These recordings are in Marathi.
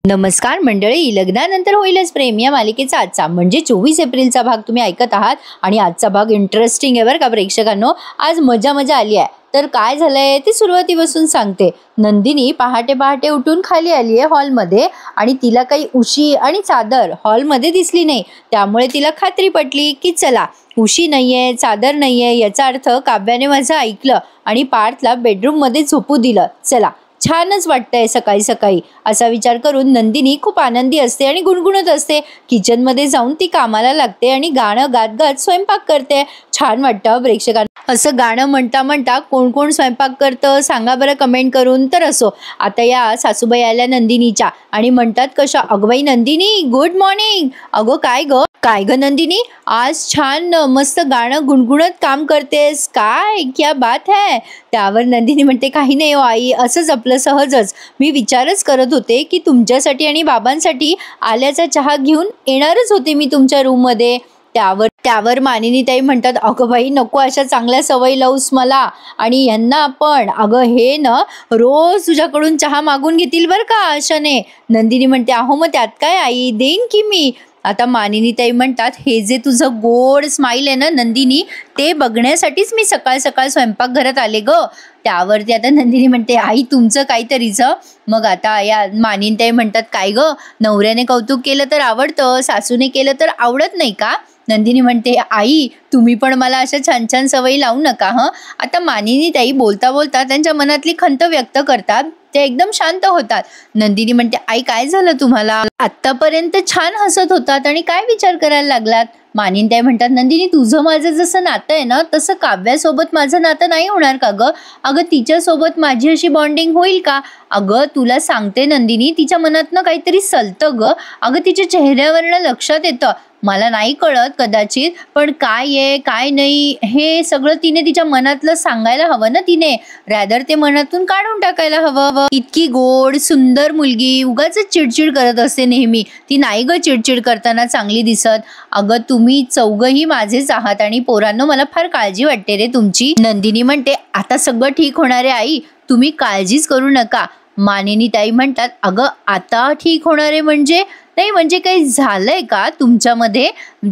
नमस्कार मंडळी, लग्नानंतर होईलच प्रेम या मालिकेचा आजचा म्हणजे 24 एप्रिलचा भाग तुम्ही ऐकत आहात आणि आजचा भाग इंटरेस्टिंग आहे बरं का प्रेक्षकांनो. आज मजा आली आहे. तर काय झालंय ते सुरुवातीपासून सांगते. नंदिनी पहाटे पहाटे उठून खाली आली आहे हॉलमध्ये आणि तिला काही उशी आणि चादर हॉलमध्ये दिसली नाही. त्यामुळे तिला खात्री पटली की चला, उशी नाहीये, चादर नाहीये, याचा अर्थ काव्याने माझं ऐकलं आणि पार्थला बेडरूम मध्ये झोपू दिलं. चला, छानच वाटतंय सकाळी सकाळी असा विचार करून नंदिनी खूप आनंदी असते आणि गुणगुणत असते. किचनमध्ये जाऊन ती कामाला लागते आणि गाणं गात गात स्वयंपाक करते. छान वाटतं प्रेक्षकांना. असं गाणं म्हणता म्हणता कोण कोण स्वयंपाक करतं सांगा बरं कमेंट करून. तर असो, आता या सासूबाई आल्या नंदिनीच्या आणि म्हणतात कशा, अगबाई नंदिनी गुड मॉर्निंग. अगो काय ग नंदिनी, आज छान मस्त गाणं गुणगुणत काम करतेस, काय क्या बात है. त्यावर नंदिनी म्हणते, काही नाही हो आई, असंच आपलं सहजच. मी विचारच करत होते की तुमच्यासाठी आणि बाबांसाठी आल्याचा चहा घेऊन येणारच होते मी तुमच्या रूममध्ये. त्यावर मानिनीताई म्हणतात, अगं बाई नको अशा चांगल्या सवयी लावूस मला आणि यांना पण. अगं हे ना रोज तुझ्याकडून चहा मागून घेतील बरं का अशाने. नंदिनी म्हणते, अहो मग त्यात काय आई, देईन की मी. आता मानिनीताई म्हणतात, हे जे तुझं गोड स्माईल आहे ना नंदिनी, ते बघण्यासाठीच मी सकाळ सकाळ स्वयंपाकघरात आले ग. त्यावरती आता नंदिनी म्हणते, आई तुमचं काहीतरीच. मग आता या मानिनीताई म्हणतात, काय ग, नवऱ्याने कौतुक केलं तर आवडतं, सासूने केलं तर आवडत नाही का. नंदिनी म्हणते, आई तुम्ही पण मला अशा छान छान सवयी लावू नका हं. आता मानिनीताई बोलता बोलता त्यांच्या मनातली खंत व्यक्त करतात. ते एकदम शांत होतात. नंदिनी म्हणते, आई काय झालं तुम्हाला, आत्तापर्यंत छान हसत होतात आणि काय विचार करायला लागलात. मानिनीताई म्हणतात, नंदिनी तुझं माझं जसं नातं आहे ना तसं काव्यासोबत माझं नातं नाही होणार का ग. अगं तिच्यासोबत माझी अशी बॉन्डिंग होईल का. अगं तुला सांगते नंदिनी, तिच्या मनातनं काहीतरी सलतं ग. अगं तिच्या चेहऱ्यावरनं लक्षात येतं. मला नाही कळत कदाचित, पण काय आहे काय नाही हे सगळं तिने तिच्या मनातलं सांगायला हवं ना. तिने रॅदर ते मनातून काढून टाकायला हवं. इतकी गोड सुंदर मुलगी उगाच चिडचिड करत असते नेहमी. ती नाही ग चिडचिड करताना चांगली दिसत. अगं तुम्ही चौघही माझेच आहात आणि पोरांनो मला फार काळजी वाटते रे तुमची. नंदिनी म्हणते, आता सगळं ठीक होणार आहे आई, तुम्ही काळजीच करू नका. मानिनीताई म्हणतात, अगं आता ठीक होणार आहे म्हणजे नाही, म्हणजे काही झालंय का तुमच्यामध्ये.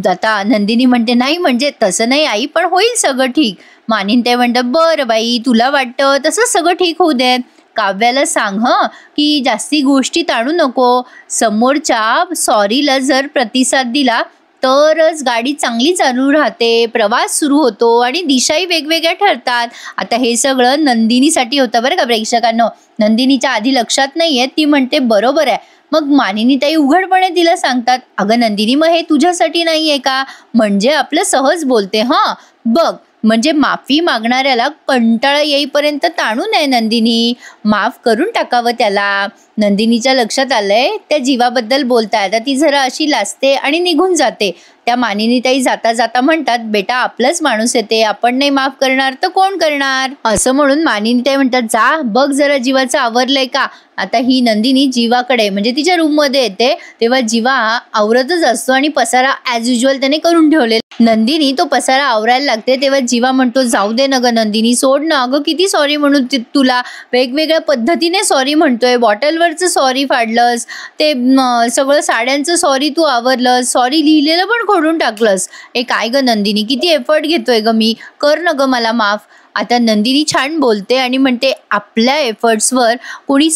आता नंदिनी म्हणते, नाही म्हणजे तसं नाही आई, पण होईल सगळं ठीक. मानिनीताई म्हणतात, बरं बाई तुला वाटतं तसं सगळं ठीक होऊ देत. काव्याला सांग हं की जास्ती गोष्टी ताणू नको. समोरच्या सॉरीला जर प्रतिसाद दिला तरच गाडी चांगली चालू राहते, प्रवास सुरू होतो आणि दिशाही वेगवेगळ्या ठरतात. आता हे सगळं नंदिनीसाठी होतं बरं का प्रेक्षकांनो. नंदिनीच्या आधी लक्षात नाहीये. ती म्हणते, बरोबर आहे. मग मानिनीताई उघडपणे तिला सांगतात, अगं नंदिनी मग हे तुझ्यासाठी नाहीये का, म्हणजे आपलं सहज बोलते हां बघ. म्हणजे माफी मागणाऱ्याला कंटाळा येईपर्यंत ताणू नये नंदिनी, माफ करून टाकावं त्याला. नंदिनीच्या लक्षात आलंय त्या जीवाबद्दल बोलताय. आता ती जरा अशी लाजते आणि निघून जाते. त्या मानिनीताई जाता जाता म्हणतात, बेटा आपलंच माणूस येते, आपण नाही माफ करणार तर कोण करणार. असं म्हणून मानिनीताई म्हणतात, जा बघ जरा जीवाचं आवरलंय का. आता ही नंदिनी जीवाकडे म्हणजे तिच्या रूम मध्ये येते तेव्हा जीवा आवरतच असतो आणि पसारा ॲज युजल त्याने करून ठेवलेला. नंदिनी तो पसारा आवरायला लागते तेव्हा जीवा म्हणतो, जाऊ दे ना ग नंदिनी, सोड ना. अगं किती सॉरी म्हणू तुला, वेगवेगळ्या पद्धतीने सॉरी म्हणतोय. बॉटलवरचं सॉरी फाडलंस, ते सगळं साड्यांचं सॉरी तू आवरलंस, सॉरी लिहिलेलं पण खोडून टाकलंस. ए काय ग नंदिनी, किती एफर्ट घेतोय ग मी, कर ना ग मला माफ. आता नंदिनी छान बोलते आणि म्हणते, आपल्या एफर्ट्सवर कोणी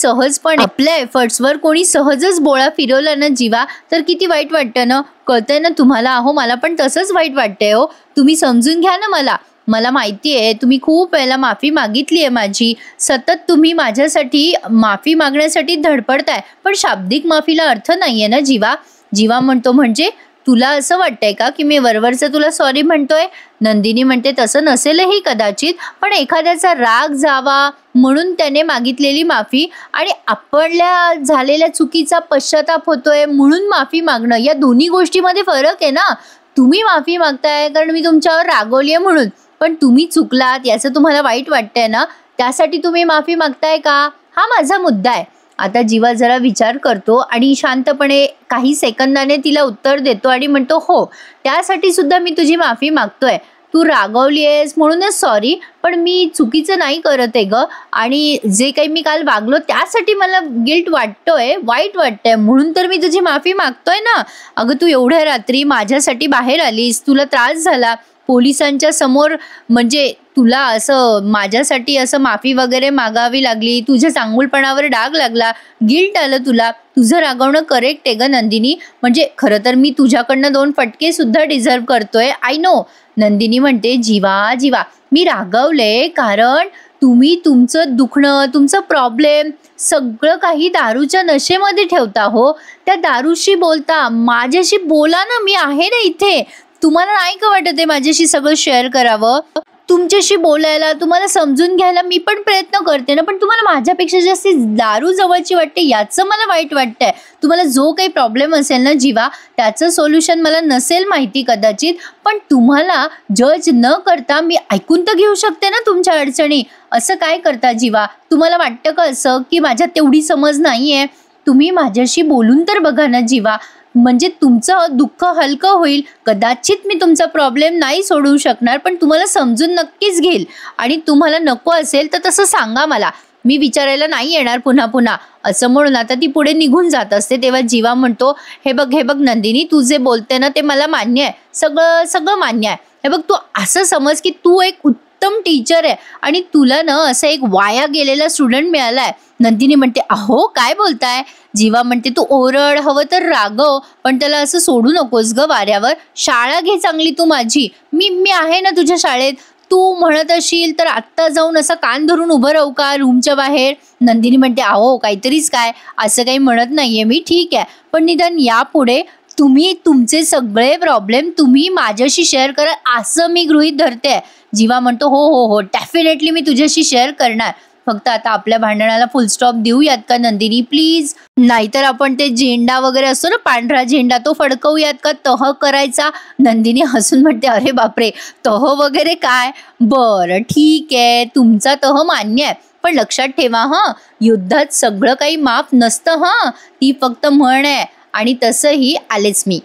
सहजच बोळा फिरवला ना जीवा तर किती वाईट वाटतं ना. कळतंय ना तुम्हाला. अहो मला पण तसंच वाईट वाटतंय हो. तुम्ही समजून घ्या ना मला माहिती आहे तुम्ही खूप वेळेला माफी मागितली आहे माझी. सतत तुम्ही माझ्यासाठी माफी मागण्यासाठी धडपडताय, पण शाब्दिक माफीला अर्थ नाहीये ना जीवा. जीवा म्हणतो, म्हणजे तुला असं वाटतंय का की मी वरवरचं तुला सॉरी म्हणतोय. नंदिनी म्हणते, तसं नसेलही कदाचित, पण एखाद्याचा राग जावा म्हणून त्याने मागितलेली माफी आणि आपल्या झालेल्या चुकीचा पश्चाताप होतोय म्हणून माफी मागणं, या दोन्ही गोष्टीमध्ये फरक आहे ना. तुम्ही माफी मागताय कारण मी तुमच्यावर रागवलीये म्हणून, पण तुम्ही चुकलात याचं तुम्हाला वाईट वाटतंय ना, त्यासाठी तुम्ही माफी मागताय का, हा माझा मुद्दा आहे. आता जीवा जरा विचार करतो आणि शांतपणे काही सेकंदाने तिला उत्तर देतो आणि म्हणतो, हो त्यासाठी सुद्धा मी तुझी माफी मागतोय. तू रागवली आहेस म्हणूनच सॉरी, पण मी चुकीचं नाही करत आहे ग, आणि जे काही मी काल वागलो त्यासाठी मला गिल्ट वाटतोय, वाईट वाटतंय, म्हणून तर मी तुझी माफी मागतोय ना. अगं तू एवढ्या रात्री माझ्यासाठी बाहेर आलीस, तुला त्रास झाला पोलिसांच्या समोर, म्हणजे तुला असं माझ्यासाठी असं माफी वगैरे मागावी लागली, तुझ्या चांगुलपणावर डाग लागला, गिल्ट आलं तुला. तुझं रागवणं करेक्ट आहे ग नंदिनी, म्हणजे खरं तर मी तुझ्याकडनं 2 फटके सुद्धा डिझर्व करतोय, आय नो. नंदिनी म्हणते, जीवा जीवा मी रागवले कारण तुम्ही तुमचं दुखणं, तुमचं प्रॉब्लेम सगळं काही दारूच्या नशेमध्ये ठेवता हो. त्या दारूशी बोलता, माझ्याशी बोला ना, मी आहे ना इथे. तुम्हाला नाही का वाटत आहे माझ्याशी सगळं शेअर करावं? तुमच्याशी बोलायला, तुम्हाला समजून घ्यायला मी पण प्रयत्न करते ना, पण तुम्हाला माझ्यापेक्षा जास्त दारू जवळची वाटते याचं मला वाईट वाटतंय. तुम्हाला जो काही प्रॉब्लेम असेल ना जीवा, त्याचं सोल्युशन मला नसेल माहिती कदाचित, पण तुम्हाला जज न करता मी ऐकून तर घेऊ शकते ना तुमच्या अडचणी. असं काय करता जीवा? तुम्हाला वाटतं का असं की माझ्यात तेवढी समज नाहीये? तुम्ही माझ्याशी बोलून तर बघा ना जीवा, म्हणजे तुमचं दुःख हलकं होईल. कदाचित मी तुमचा प्रॉब्लेम नाही सोडवू शकणार, पण तुम्हाला समजून नक्कीच घेईल, आणि तुम्हाला नको असेल तर तसं सांगा मला, मी विचारायला नाही येणार पुन्हा पुन्हा. असं म्हणून आता ती पुढे निघून जात असते. तेव्हा जीवा म्हणतो, हे बघ नंदिनी, तू जे बोलते ना ते मला मान्य आहे, सगळं सगळं मान्य आहे. हे बघ, तू असं समज की तू एक उत्तम टीचर आहे आणि तुला ना असं एक वाया गेलेला स्टुडंट मिळालाय. नंदिनी म्हणते, अहो काय बोलताय? जीवा म्हणते, तू ओरड, हवं तर रागव, पण त्याला असं सोडू नकोस ग वाऱ्यावर. शाळा घे चांगली तू माझी, मी आहे ना तुझ्या शाळेत. तू म्हणत असशील तर आत्ता जाऊन असं कान धरून उभं राहू का रूमच्या बाहेर? नंदिनी म्हणते, अहो काहीतरीच काय, असं काही म्हणत नाहीये मी, ठीक आहे, पण निदान यापुढे तुम्ही तुमचे सगळे प्रॉब्लेम तुम्ही माझ्याशी शेअर करा असं मी गृहीत धरते. जीवा म्हणतो, हो हो हो डेफिनेटली मी तुझ्याशी शेअर करणार, फक्त आता आपल्या भांडणाला फुल स्टॉप देऊयात का नंदिनी प्लीज? नाहीतर आपण ते झेंडा वगैरे असतो ना, पांढरा झेंडा, तो फडकवूयात का? तह करायचा? नंदिनी हसून म्हणते, अरे बापरे, तह वगैरे काय? बरं ठीक आहे, तुमचा तह मान्य आहे, पण लक्षात ठेवा हं, युद्धात सगळं काही माफ नसतं हं, ती फक्त म्हण आहे, आणि तसंही आलेच मी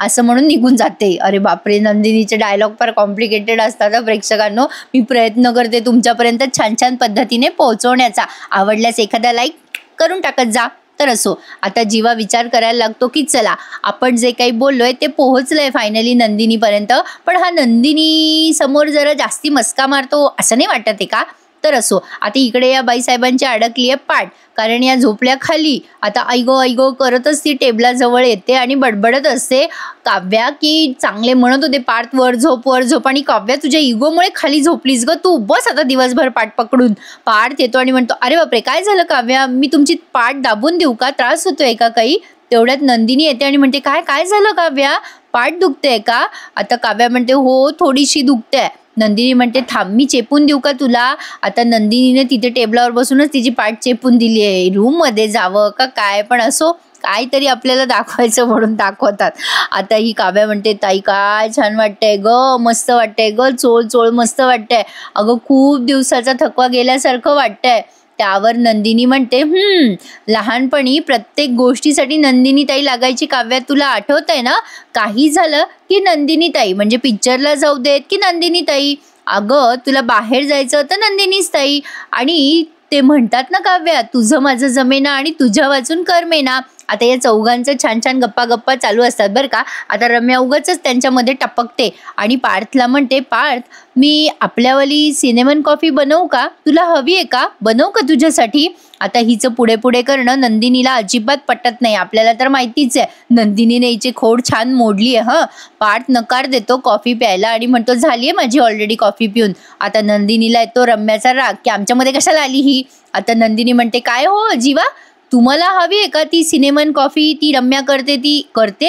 असं म्हणून निघून जाते. अरे बापरे, नंदिनीचे डायलॉग फार कॉम्प्लिकेटेड असतात प्रेक्षकांनो. मी प्रयत्न करते तुमच्यापर्यंत छान छान पद्धतीने पोहोचवण्याचा. आवडल्यास एखादा लाईक करून टाकत जा. तर असो, आता जीवा विचार करायला लागतो की चला, आपण जे काही बोललोय ते पोहोचलंय फायनली नंदिनीपर्यंत, पण हा नंदिनी समोर जरा जास्ती मस्का मारतो असं नाही वाटत आहे का? तर असो, आता इकडे या बाईसाहेबांची अडकली आहे पाठ, कारण या झोपल्या खाली. आता ऐगो करतच ती टेबलाजवळ येते आणि बडबडत असते, काव्या की चांगले म्हणत होते पाठ वर झोप, आणि काव्या तुझ्या इगोमुळे खाली झोपलीस ग तू, बस आता दिवसभर पाठ पकडून. पाठ येतो आणि म्हणतो, अरे बापरे काय झालं काव्या, मी तुमची पाठ दाबून देऊ का, त्रास होतोय का काही? तेवढ्यात नंदिनी येते आणि म्हणते, काय झालं काव्या, पाठ दुखतेय का? आता काव्या म्हणते, हो थोडीशी दुखते. नंदिनी म्हणते, थांब मी चेपून देऊ का तुला? आता नंदिनीने तिथे टेबलावर बसूनच तिची पाठ चेपून दिली आहे. रूममध्ये जावं का काय, पण असो, काहीतरी आपल्याला दाखवायचं म्हणून दाखवतात. आता ही काव्या म्हणते, ताई काय छान वाटतंय ग, मस्त वाटतंय ग, चोळ मस्त वाटतंय अगं, खूप दिवसाचा थकवा गेल्यासारखं वाटतंय. त्यावर नंदिनी म्हणते, लहानपणी प्रत्येक गोष्टीसाठी नंदिनी ताई लागायची काव्या, तुला आठवतंय ना? काही झालं की नंदिनी ताई, म्हणजे पिक्चरला जाऊ देत की नंदिनी ताई, अगं तुला बाहेर जायचं होतं नंदिनीच ताई, आणि ते म्हणतात ना काव्या, तुझं माझं जमेना आणि तुझ्या वाचून करमेना. आता या चौघांचं छान छान गप्पा चालू असतात बरं का. आता रम्या उगाचच त्यांच्यामध्ये टपकते आणि पार्थला म्हणते, पार्थ मी आपल्यावाली सिनेमन कॉफी बनवू का, तुला हवी आहे का, बनवू का तुझ्यासाठी? आता हिचं पुढे करणं नंदिनीला अजिबात पटत नाही. आपल्याला तर माहितीच आहे, नंदिनीने हिची खोड छान मोडली आहे. पार्थ नकार देतो कॉफी प्यायला आणि म्हणतो, झाली आहे माझी ऑलरेडी कॉफी पिऊन. आता नंदिनीला येतो रम्याचा राग की आमच्यामध्ये कशाला आली ही. आता नंदिनी म्हणते, काय हो जीवा, तुम्हाला हवी आहे का ती सिनेमन कॉफी, ती रम्या करते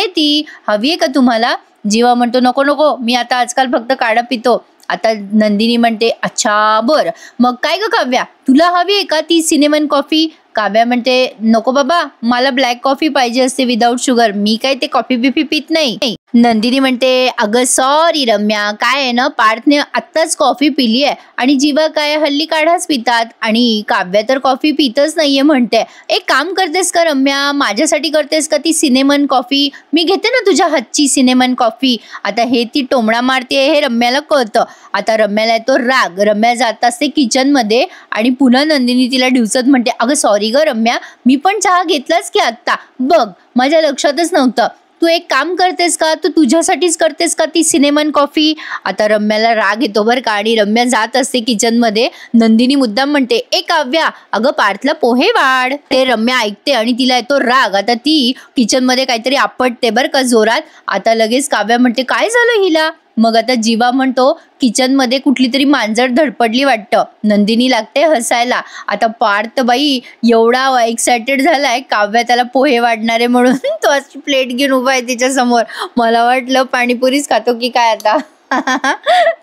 ती हवी आहे का तुम्हाला? जीवा म्हणतो, नको मी आता आजकाल फक्त काढा पितो. आता नंदिनी म्हणते, अच्छा बरं, मग काय ग काव्या, तुला हवी आहे का ती सिनेमन कॉफी? काव्या म्हणते नको बाबा, मला ब्लॅक कॉफी पाहिजे असते विदाऊट शुगर, मी काय ते कॉफी बिफी पित नाही. नंदिनी म्हणते अगं सॉरी रम्या, काय आहे ना, पार्थने आत्ताच कॉफी पिली आहे आणि जीवा काय हल्ली काढाच पितात आणि काव्या तर कॉफी पितच नाहीये म्हणते. एक काम करतेस का रम्या, माझ्यासाठी करतेस का ती सिनेमन कॉफी? मी घेते ना तुझ्या हातची सिनेमन कॉफी. आता हे ती टोमणा मारते हे रम्याला कळतं. आता रम्याला येतो राग. रम्या जात असते किचनमध्ये आणि पुन्हा नंदिनी तिला डिवचत म्हणते अगं सॉरी ग रम्या, मी पण चहा घेतलाच की आत्ता, बघ माझ्या लक्षातच नव्हतं. तू एक काम करतेस का, तू तुझ्यासाठीच करतेस का ती सिनेमन कॉफी? आता रम्याला राग येतो बरं का आणि रम्या जात असते किचनमध्ये. नंदिनी मुद्दाम म्हणते ए काव्या, अगं पार्थला पोहे वाढ. ते रम्या ऐकते आणि तिला येतो राग. आता ती किचनमध्ये काहीतरी आपटते बरं का जोरात. आता लगेच काव्या म्हणते काय झालं हिला? मग आता जीवा म्हणतो किचनमध्ये कुठली तरी मांजर धडपडली वाटतं. नंदिनी लागते हसायला. आता पार्थ बाई एवढा एक्सायटेड झालाय काव्या त्याला पोहे वाढणारे म्हणून, तो अशी प्लेट घेऊन उभा आहे तिच्या समोर. मला वाटलं पाणीपुरीच खातो की काय आता.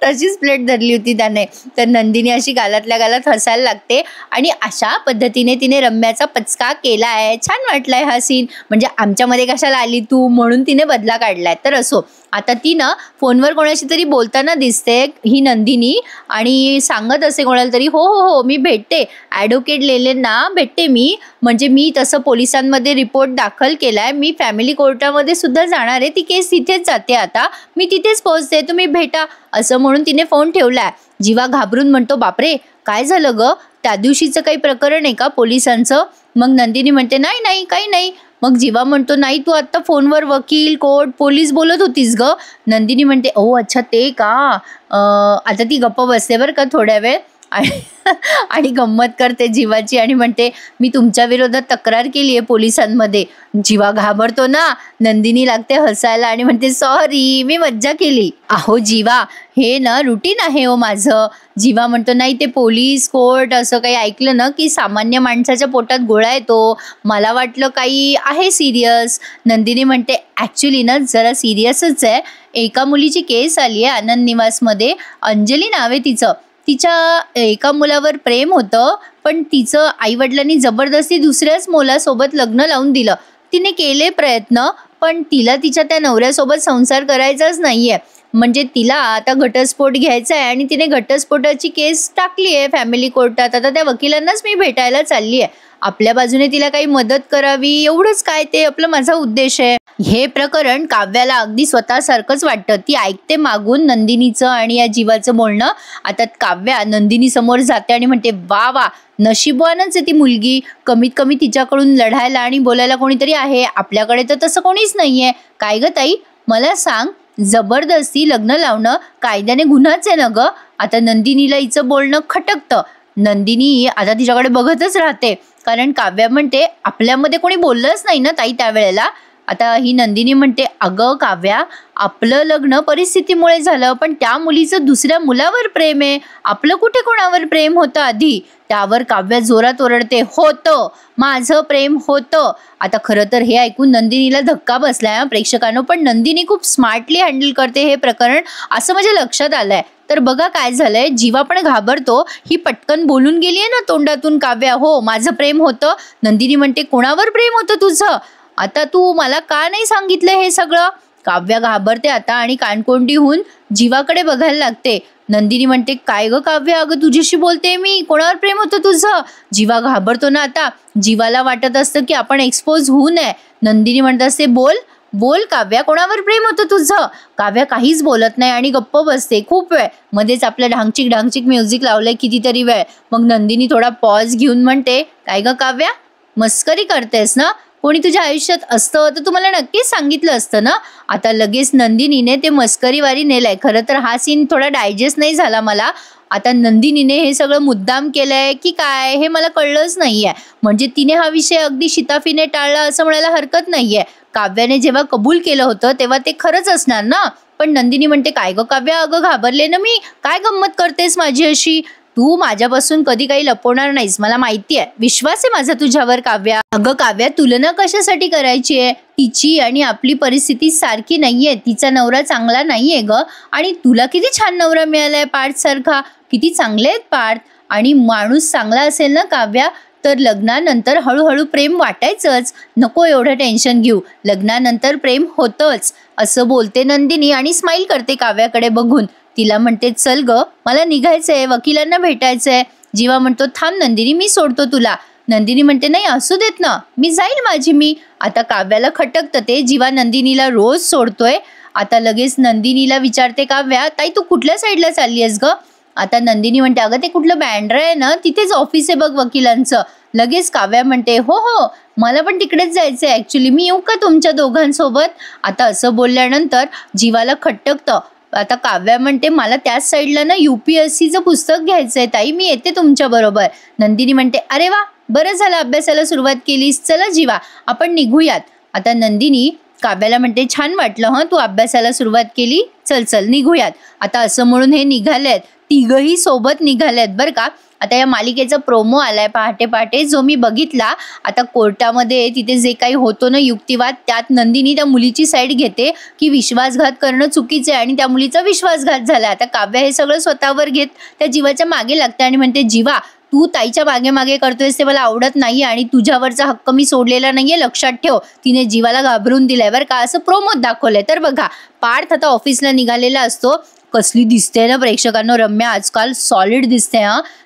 तशीच प्लेट धरली होती त्याने. तर नंदिनी अशी गालातल्या गालात हसायला लागते आणि अशा पद्धतीने तिने रम्याचा पचका केलाय. छान वाटलाय हा सीन. म्हणजे आमच्यामध्ये कशाला आली तू म्हणून तिने बदला काढलाय. तर असो, आता ती ना फोनवर कोणाशी तरी बोलताना दिसते ही नंदिनी आणि सांगत असे कोणाला तरी हो हो हो मी भेटते, ॲडव्होकेट लेलेंना भेटते मी, म्हणजे मी तसं पोलिसांमध्ये रिपोर्ट दाखल केलाय, मी फॅमिली कोर्टामध्ये सुद्धा जाणार आहे, ती केस तिथेच जाते आता, मी तिथेच पोहोचते, तुम्ही भेटा असं म्हणून तिने फोन ठेवलाय. जीवा घाबरून म्हणतो बापरे काय झालं ग, त्या दिवशीचं काही प्रकरण आहे का पोलिसांचं? मग नंदिनी म्हणते नाही नाही काही नाही. मग जीवा म्हणतो नाही तू आता फोनवर वकील कोर्ट पोलीस बोलत होतीस ग. नंदिनी म्हणते ओ अच्छा ते का. आता ती गप्प बसते बरं का थोड्या वेळ आणि गंमत करते जीवाची आणि म्हणते मी तुमच्या विरोधात तक्रार केली आहे पोलिसांमध्ये. जीवा घाबरतो ना. नंदिनी लागते हसायला आणि म्हणते सॉरी मी मज्जा केली. अहो जीवा हे ना रुटीन आहे हो माझं. जीवा म्हणतो नाही ते पोलीस कोर्ट असं काही ऐकलं ना की सामान्य माणसाच्या पोटात गोळा येतो, मला वाटलं काही आहे सिरियस. नंदिनी म्हणते ॲक्च्युली ना जरा सिरियसच आहे. एका मुलीची केस आली आहे आनंद निवासमध्ये, अंजली नाव आहे तिचं. तिच्या एका मुलावर प्रेम होतं पण तिचं आईवडिलांनी जबरदस्ती दुसऱ्याच मुलासोबत लग्न लावून दिलं. तिने केले प्रयत्न पण तिला तिच्या त्या नवऱ्यासोबत संसार करायचाच नाहीये. म्हणजे तिला आता घटस्फोट घ्यायचा आहे आणि तिने घटस्फोटाची केस टाकली आहे फॅमिली कोर्टात. आता त्या वकिलांनाच मी भेटायला चालली आहे. आपल्या बाजूने तिला काही मदत करावी एवढंच काय ते आपलं माझा उद्देश आहे. हे प्रकरण काव्याला अगदी स्वतःसारखंच वाटतं. ती ऐकते मागून नंदिनीचं आणि या जीवाचं बोलणं. आता काव्या नंदिनी समोर जाते आणि म्हणते वा वा नशीबवानच आहे ती मुलगी, कमीत कमी तिच्याकडून लढायला आणि बोलायला कोणीतरी आहे. आपल्याकडे तर तसं कोणीच नाहीये. काय ग ताई मला सांग, जबरदस्ती लग्न लावणं कायद्याने गुन्हाच आहे ना ग. आता नंदिनीला हिचं बोलणं खटकतं. नंदिनी आता तिच्याकडे बघतच राहते कारण काव्या म्हणते आपल्यामध्ये कोणी बोललंच नाही ना ताई त्यावेळेला. आता ही नंदिनी म्हणते अगं काव्या आपलं लग्न परिस्थितीमुळे झालं पण त्या मुलीचं दुसऱ्या मुलावर प्रेम आहे, आपलं कुठे कोणावर प्रेम होतं आधी. त्यावर काव्या जोरात ओरडते होतं माझं प्रेम होतं. आता खरं तर हे ऐकून नंदिनीला धक्का बसलाय प्रेक्षकांनो, पण नंदिनी खूप स्मार्टली हँडल करते हे प्रकरण असं माझ्या लक्षात आलंय. तर बघा काय झालंय, जीवा पण घाबरतो. ही पटकन बोलून गेलीये ना तोंडातून काव्या हो माझं प्रेम होतं. नंदिनी म्हणते कोणावर प्रेम होतं तुझं, आता तू मला का नाही सांगितलं हे सगळं. काव्या घाबरते आता आणि कानकोंडी होऊन जीवाकडे बघायला लागते. नंदिनी म्हणते काय ग काव्या, अगं तुझ्याशी बोलते मी, कोणावर प्रेम होतं तुझं. जीवा घाबरतो ना आता. जीवाला वाटत असतं की आपण एक्सपोज होऊ नये. नंदिनी म्हणत असते बोल बोल काव्या कोणावर प्रेम होतं तुझं. काव्या काहीच बोलत नाही आणि गप्प बसते खूप वेळ. मध्येच आपल्या ढांगचिक ढांगचिक म्युझिक लावलंय कितीतरी वेळ. मग नंदिनी थोडा पॉज घेऊन म्हणते काय ग काव्या मस्करी करतेस ना, कोणी तुझ्या आयुष्यात असतं तर तुम्हाला नक्कीच सांगितलं असतं ना. आता लगेच नंदिनीने ते मस्करीवारी नेलंय. खरं तर हा सीन थोडा डायजेस्ट नाही झाला मला. आता नंदिनीने हे सगळं मुद्दाम केलंय की काय हे मला कळलंच नाहीये. म्हणजे तिने हा विषय अगदी शिताफीने टाळला असं म्हणायला हरकत नाहीये. काव्याने जेव्हा कबूल केलं होतं तेव्हा ते खरंच असणार ना. पण नंदिनी म्हणते काय ग काव्या, अगं घाबरले ना मी, काय गंमत करतेस माझी अशी, तू माझ्यापासून कधी काही लपवणार नाहीस मला माहिती आहे, विश्वास आहे माझा तुझ्यावर काव्या. अगं काव्या तुलना कशासाठी करायची आहे, तिची आणि आपली परिस्थिती सारखी नाहीये, तिचा नवरा चांगला नाहीये ग आणि तुला किती छान नवरा मिळालाय पार्थ सारखा, किती चांगले आहेत पार्थ. आणि माणूस चांगला असेल ना काव्या, तर लग्नानंतर हळूहळू प्रेम वाटायचंच. नको एवढं टेन्शन घेऊ, लग्नानंतर प्रेम होतंच, असं बोलते नंदिनी आणि स्माईल करते काव्याकडे बघून. तिला म्हणते, चल ग, मला निघायचंय, वकिलांना भेटायचंय. जीवा म्हणतो, थांब नंदिनी, मी सोडतो तुला. नंदिनी म्हणते, नाही असू देत ना, मी जाईल माझी मी. आता काव्याला खटकतं ते, जीवा नंदिनीला रोज सोडतोय. आता लगेच नंदिनीला विचारते काव्या, ताई तू कुठल्या साईडला चालली आहेस ग? आता नंदिनी म्हणते, अगं ते कुठलं बँड्रा आहे ना, तिथेच ऑफिस आहे बघ वकिलांचं. लगेच काव्या म्हणते, हो हो, मला पण तिकडेच जायचंय ऍक्च्युली, मी येऊ का तुमच्या दोघांसोबत? आता असं बोलल्यानंतर जीवाला खटकतं. आता काव्या म्हणते, मला त्याच साईडला ना UPSCचं पुस्तक घ्यायचंय ताई, मी येते तुमच्या बरोबर. नंदिनी म्हणते, अरे वा, बरं झालं अभ्यासाला सुरुवात केलीस, चला जीवा आपण निघूयात. आता नंदिनी काव्याला म्हणते, छान वाटलं तू अभ्यासाला सुरुवात केली, चल चल निघूयात. आता असं म्हणून हे निघालेत, तिघही सोबत निघालेत बरं का. आता या मालिकेचा प्रोमो आलाय पहाटे पहाटे, जो मी बघितला. आता कोर्टामध्ये तिथे जे काही होतो ना युक्तिवाद, त्यात नंदिनी त्या मुलीची साईड घेते की विश्वासघात करणं चुकीचं आहे आणि त्या मुलीचा विश्वासघात झाला. आता काव्या हे सगळं स्वतःवर घेत त्या जीवाच्या मागे लागते आणि म्हणते, जीवा तू ताईच्या मागे मागे करतोयस ते मला आवडत नाही आणि तुझ्यावरचा हक्क मी सोडलेला नाहीये, लक्षात ठेव. तिने जीवाला घाबरून दिलाय बरं का, असं प्रोमोत दाखवलंय. तर बघा, पार्थ आता ऑफिसला निघालेला असतो. कसली दिसते ना प्रेक्षकांनो रम्या, आजकाल सॉलिड दिसते.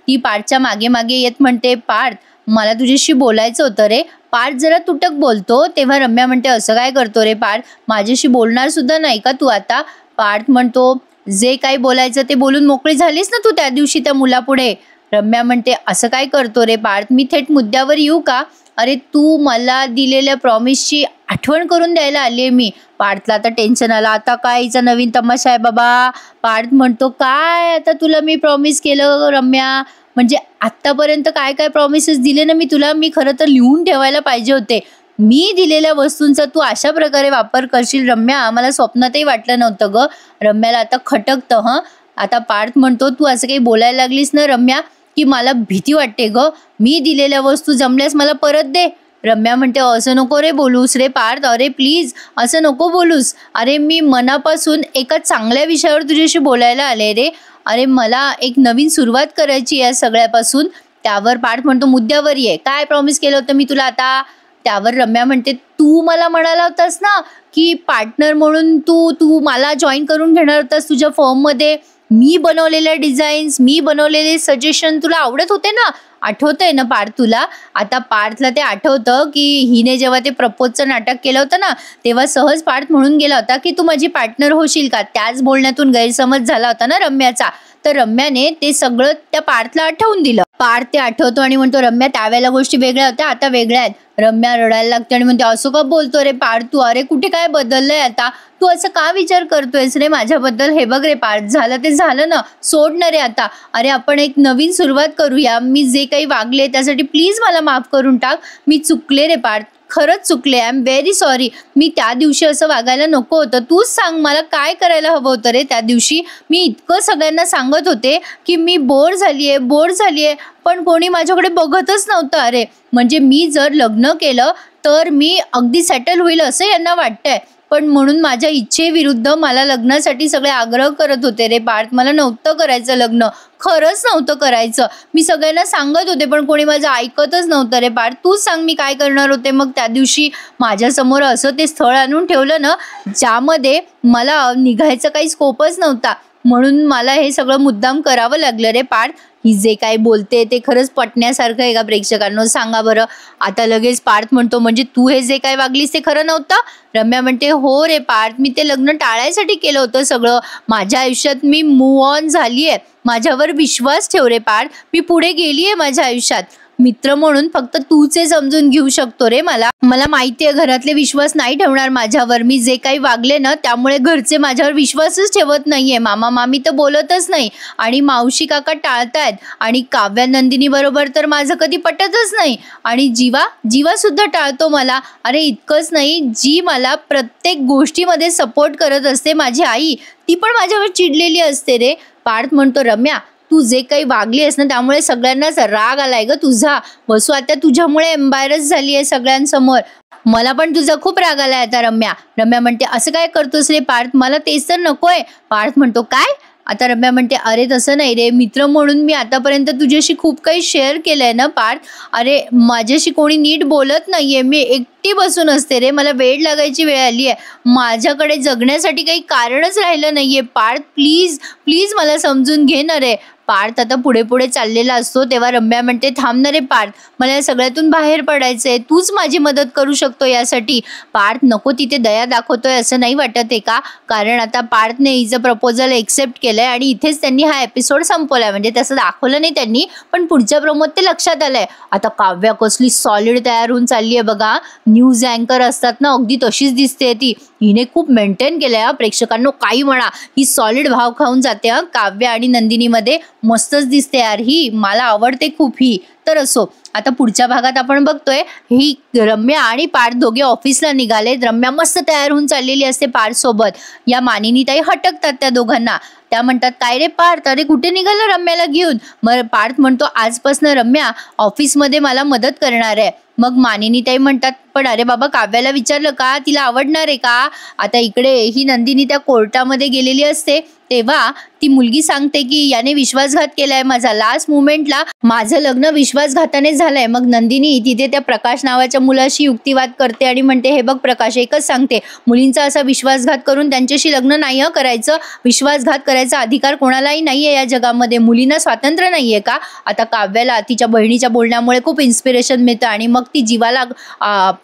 ती पार्थच्या मागे मागे येत म्हणते, पार्थ मला तुझ्याशी बोलायचं होतं रे. पार्थ जरा तुटक बोलतो, तेव्हा रम्या म्हणते, असं काय करतो रे पार्थ, माझ्याशी बोलणार सुद्धा नाही का तू आता? पार्थ म्हणतो, जे काही बोलायचं ते बोलून मोकळी झालीस ना तू त्या दिवशी त्या मुलापुढे. रम्या म्हणते, असं काय करतो रे पार्थ, मी थेट मुद्द्यावर येऊ का? अरे तू मला दिलेल्या प्रॉमिसची आठवण करून द्यायला आली आहे मी. पार्थला आता टेन्शन आला, आता काय हिचा नवीन तमाशा आहे बाबा. पार्थ म्हणतो, काय आता तुला मी प्रॉमिस केलं रम्या, म्हणजे आत्तापर्यंत काय काय प्रॉमिसेस दिले ना मी तुला, मी खरं तर लिहून ठेवायला पाहिजे होते. मी दिलेल्या वस्तूंचा तू अशा प्रकारे वापर करशील रम्या, मला स्वप्नातही वाटलं नव्हतं ग. रम्याला आता खटकतं. आता पार्थ म्हणतो, तू असं काही बोलायला लागलीस ना रम्या की मला भीती वाटते ग, मी दिलेल्या वस्तू जमल्यास मला परत दे. रम्या म्हणते, असं नको रे बोलूस रे पार्थ, अरे प्लीज असं नको बोलूस. अरे मी मनापासून एका चांगल्या विषयावर तुझ्याशी बोलायला आले रे. अरे मला एक नवीन सुरुवात करायची या सगळ्यापासून. त्यावर पार्थ म्हणतो, मुद्द्यावर ये, काय प्रॉमिस केलं होतं मी तुला आता? त्यावर रम्या म्हणते, तू मला म्हणाला होतास ना की पार्टनर म्हणून तू मला जॉईन करून घेणार होतास तुझ्या फॉर्ममध्ये. मी बनवलेल्या डिझाईन्स, मी बनवलेले सजेशन तुला आवडत होते ना, आठवतंय ना पार्थ तुला? आता पार्थला ते आठवतं की हिने जेव्हा ते प्रपोजचं नाटक केलं होतं ना, तेव्हा सहज पार्थ म्हणून गेला होता की तू माझी पार्टनर होशील का. त्याच बोलण्यातून गैरसमज झाला होता ना रम्याचा. तर रम्याने ते सगळं त्या पार्थला आठवून दिलं. पार्थ ते आठवतो आणि म्हणतो, रम्या त्यावेळेला गोष्टी वेगळ्या होत्या, आता वेगळ्या आहेत. रम्या रडायला लागते आणि म्हणते, असं का बोलतो रे पार्थ तू, अरे कुठे काय बदललंय आता, तू असं का विचार करतोयस रे माझ्याबद्दल? हे बघ रे पार्थ, झालं ते झालं ना, सोड ना रे आता. अरे आपण एक नवीन सुरुवात करूया, मी जे काही वागले त्यासाठी प्लीज मला माफ करून टाक. मी चुकले रे पार्थ, खरंच चुकले, आय एम व्हेरी सॉरी. मी त्या दिवशी असं वागायला नको होतं. तूच सांग मला काय करायला हवं होतं रे त्या दिवशी. मी इतकं सगळ्यांना सांगत होते की मी बोर झालीये, पण कोणी माझ्याकडे बघतच नव्हतं. अरे म्हणजे मी जर लग्न केलं तर मी अगदी सेटल होईल असं यांना वाटतंय, पण म्हणून माझ्या इच्छेविरुद्ध मला लग्नासाठी सगळे आग्रह करत होते रे पार्थ. मला नव्हतं करायचं लग्न, खरंच नव्हतं करायचं. मी सगळ्यांना सांगत होते पण कोणी माझं ऐकतच नव्हतं रे पार्थ. तूच सांग मी काय करणार होते मग त्या दिवशी. माझ्यासमोर असं ते स्थळ आणून ठेवलं ना ज्यामध्ये मला निघायचं काही स्कोपच नव्हता, म्हणून मला हे सगळं मुद्दाम करावं लागलं रे पार्थ. ही जे काय बोलते ते खरंच पटण्यासारखं आहे का प्रेक्षकांनो, सांगा बरं. आता लगेच पार्थ म्हणतो, म्हणजे तू हे जे काय वागलीस ते खरं नव्हतं? रम्या म्हणते, हो रे पार्थ, मी ते लग्न टाळायसाठी केलं होतं सगळं. माझ्या आयुष्यात मी मूव ऑन झाली आहे, माझ्यावर विश्वास ठेव रे पार्थ. मी पुढे गेली आहे माझ्या आयुष्यात. मित्र म्हणून फक्त तूच हे समजून घेऊ शकतो रे मला माहिती आहे घरातले विश्वास नाही ठेवणार माझ्यावर. मी जे काही वागले ना त्यामुळे घरचे माझ्यावर विश्वासच ठेवत नाहीये. मामा मामी तर बोलतच नाही आणि मावशी काका टाळतायत आणि काव्या नंदिनी बरोबर तर माझं कधी पटतच नाही आणि जीवा सुद्धा टाळतो मला. अरे इतकंच नाही, जी मला प्रत्येक गोष्टीमध्ये सपोर्ट करत असते माझी आई, ती पण माझ्यावर चिडलेली असते रे. पार्थ म्हणतो, रम्या तू जे काही वागली आहेस ना त्यामुळे सगळ्यांनाच राग आलाय ग तुझा. वसू आता तुझ्यामुळे एम्बॅरस झाली आहे सगळ्यांसमोर. मला पण तुझा खूप राग आलाय आता रम्या. रम्या म्हणते, असं काय करतोस रे पार्थ, मला तेच तर नकोय. पार्थ म्हणतो, काय आता रम्या म्हणते, अरे तसं नाही रे, मित्र म्हणून मी आतापर्यंत तुझ्याशी खूप काही शेअर केलंय ना पार्थ. अरे माझ्याशी कोणी नीट बोलत नाहीये, मी एकटी बसून असते रे, मला वेळ लागायची वेळ आली आहे, माझ्याकडे जगण्यासाठी काही कारणच राहिलं नाहीये पार्थ, प्लीज प्लीज मला समजून घे ना रे. पार्थ आता पुढे पुढे चाललेला असतो तेव्हा रम्या म्हणते, थांब ना रे पार्थ, मला या सगळ्यातून बाहेर पडायचंय, तूच माझी मदत करू शकतो यासाठी. पार्थ नको तिथे दया दाखवतोय असं नाही वाटत आहे का, कारण आता पार्थने हिचं प्रपोजल एक्सेप्ट केलंय आणि इथेच त्यांनी हा एपिसोड संपवलाय. म्हणजे तसं दाखवलं नाही त्यांनी, पण पुढच्या प्रमोद ते लक्षात आलंय. आता काव्या कसली सॉलिड तयार होऊन चालली आहे बघा, न्यूज अँकर असतात ना अगदी तशीच दिसते ती. हिने खूप मेंटेन केलंय, प्रेक्षकांनो काही म्हणा, ही सॉलिड भाव खाऊन जाते. काव्या आणि नंदिनीमध्ये मस्तच दिसते यार ही, मला आवडते खूप ही. तर असो, आता पुढच्या भागात आपण बघतोय ही रम्या आणि पार्थ दोघे ऑफिसला निघाले. रम्या मस्त तयार होऊन चाललेली असते पार्थ सोबत. या मानिनीताई हटकतात त्या दोघांना. त्या म्हणतात, काय रे पार्थ, अरे कुठे निघाला रम्याला घेऊन. मग पार्थ म्हणतो, आजपासून रम्या ऑफिसमध्ये मला मदत करणार आहे. मग मानिनीताई म्हणतात, पण अरे बाबा काव्याला विचारलं का, तिला आवडणार आहे का. आता इकडे ही नंदिनी त्या कोर्टामध्ये गेलेली असते तेव्हा ती मुलगी सांगते की याने विश्वासघात केलाय माझा, लास्ट मुमेंटला माझं लग्न विश्वासघाताने झालंय. मग नंदिनी तिथे त्या प्रकाश नावाच्या मुलाशी युक्तिवाद करते आणि म्हणते, हे बघ प्रकाश, एकच सांगते, मुलींचा असा विश्वासघात करून त्यांच्याशी लग्न नाही करायचं, विश्वासघात करायचा अधिकार कोणालाही नाहीये या जगामध्ये, मुलींना स्वातंत्र्य नाहीये का. आता काव्याला तिच्या बहिणीच्या बोलण्यामुळे खूप इन्स्पिरेशन मिळतं आणि मग ती जीवाला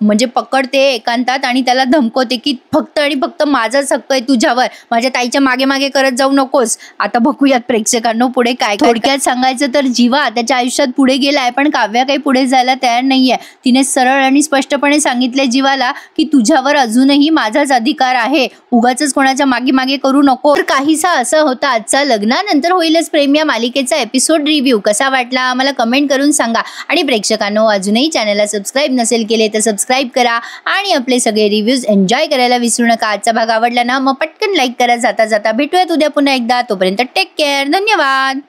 म्हणजे पकडते एकांतात आणि त्याला धमकवते की फक्त आणि फक्त माझाच हक्क आहे तुझ्यावर, माझ्या ताईच्या मागे मागे करत जाऊ नकोस. आता बघूयात प्रेक्षकांनो पुढे काय. थोडक्यात सांगायचं तर जीवा त्याच्या आयुष्यात पुढे गेलाय, पण काव्या काही पुढे जायला तयार नाहीये. तिने सरळ आणि स्पष्टपणे सांगितले जीवाला की तुझ्यावर अजूनही माझाच अधिकार आहे, उगाच कोणाच्या मागे मागे करू नको. तर काहीसा असं होता आजचा लग्नानंतर होईलच प्रेम या मालिकेचा एपिसोड रिव्ह्यू. कसा वाटला मला कमेंट करून सांगा. आणि प्रेक्षकांनो अजूनही चॅनलला सबस्क्राईब नसेल केले तर सबस्क्राईब करा आणि आपले सगळे रिव्ह्यूज एन्जॉय करायला विसरू नका. आजचा भाग आवडला ना मग पटकन लाईक करा जाता जाता. भेटूयात उद्या पुन्हा एकदा, तोपर्यंत टेक केअर, धन्यवाद.